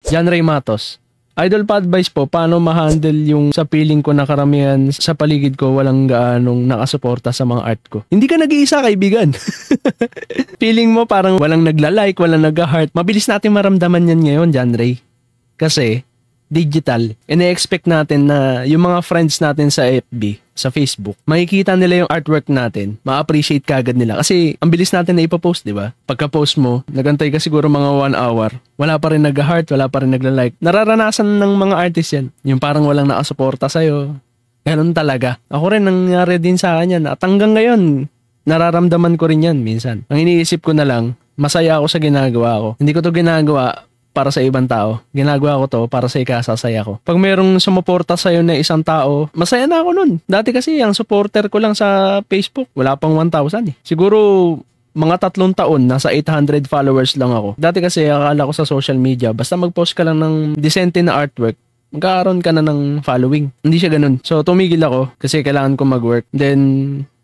John Ray Matos. Idol pa-advice po, paano ma-handle yung sa feeling ko na karamihan sa paligid ko walang gaanong nakasuporta sa mga art ko. Hindi ka nag-iisa, kaibigan. Feeling mo parang walang nagla-like, walang nag-heart. Mabilis natin maramdaman yan ngayon, John Ray. Kasi, digital. Ine-expect natin na yung mga friends natin sa FB, sa Facebook, makikita nila yung artwork natin, ma-appreciate kagad nila. Kasi, ang bilis natin na ipopost, di ba? Pagka-post mo, nagantay ka siguro mga 1 hour, wala pa rin nag-heart, wala pa rin nagla-like. Nararanasan ng mga artist yan. Yung parang walang nakasuporta sa'yo. Ganun talaga. Ako rin, nangyari din sa akin yan. At hanggang ngayon, nararamdaman ko rin yan minsan. Ang iniisip ko na lang, masaya ako sa ginagawa ko. Hindi ko to ginagawa para sa ibang tao. Ginagawa ko to para sa ikasasaya ko. Pag merong sumuporta sa'yo na isang tao, masaya na ako nun. Dati kasi ang supporter ko lang sa Facebook, wala pang 1,000 eh. Siguro mga 3 taon, nasa 800 followers lang ako. Dati kasi akala ko sa social media, basta mag-post ka lang ng decente na artwork, magkakaroon ka na ng following. Hindi siya ganun. So tumigil ako kasi kailangan ko mag-work. Then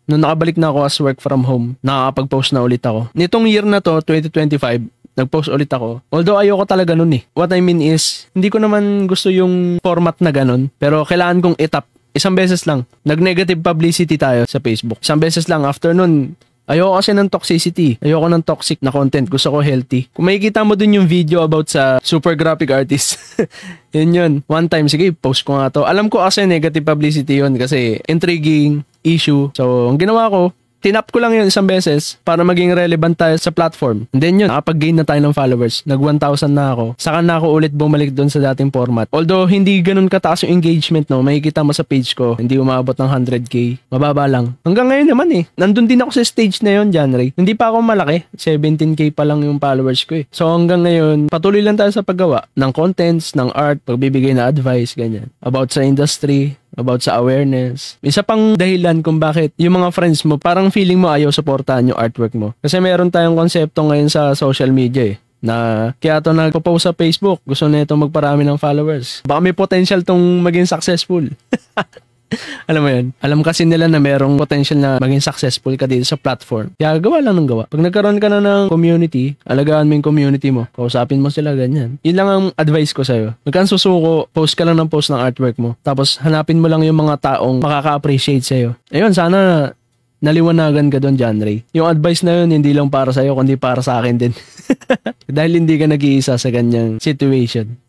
nung nakabalik na ako as work from home, nakakapag-post na ulit ako. Nitong year na to, 2025, nag-post ulit ako. Although ayoko talaga nun eh. What I mean is, hindi ko naman gusto yung format na ganun. Pero kailangan kong itap. Isang beses lang. Nag-negative publicity tayo sa Facebook. Isang beses lang. After nun, ayoko kasi ng toxicity. Ayoko ng toxic na content. Gusto ko healthy. Kung makikita mo dun yung video about sa super graphic artist. yun. One time, sige, post ko nga to. Alam ko kasi negative publicity yun kasi intriguing issue. So, ang ginawa ko, tinap ko lang yun isang beses para maging relevant tayo sa platform. And then yun, nakapag-gain na tayo ng followers. Nag 1,000 na ako. Saka na ako ulit bumalik doon sa dating format. Although hindi ganun kataas yung engagement, no, makikita mo sa page ko, hindi umabot ng 100k. Mababa lang. Hanggang ngayon naman eh. Nandun din ako sa stage na yun, John Ray. Hindi pa ako malaki. 17k pa lang yung followers ko eh. So hanggang ngayon, patuloy lang tayo sa paggawa ng contents, ng art, pagbibigay na advice, ganyan. About sa industry, about sa awareness. Isa pang dahilan kung bakit yung mga friends mo, parang feeling mo ayaw supportahan yung artwork mo. Kasi meron tayong konsepto ngayon sa social media eh, na kaya ito nagpo-post sa Facebook, gusto na ito magparami ng followers. Baka may potential tong maging successful. Alam mo yun? Alam kasi nila na merong potential na maging successful ka dito sa platform. Kaya gawa lang ng gawa. Pag nagkaroon ka na ng community, alagaan mo yung community mo. Kausapin mo sila, ganyan. Yun lang ang advice ko sa'yo. Huwag kang susuko, post ka lang ng post ng artwork mo. Tapos hanapin mo lang yung mga taong makaka-appreciate sa'yo. Ayun, sana naliwanagan ka doon, John Ray. Yung advice na yun, hindi lang para sa'yo, kundi para sa akin din. Dahil hindi ka nag-iisa sa ganyang situation.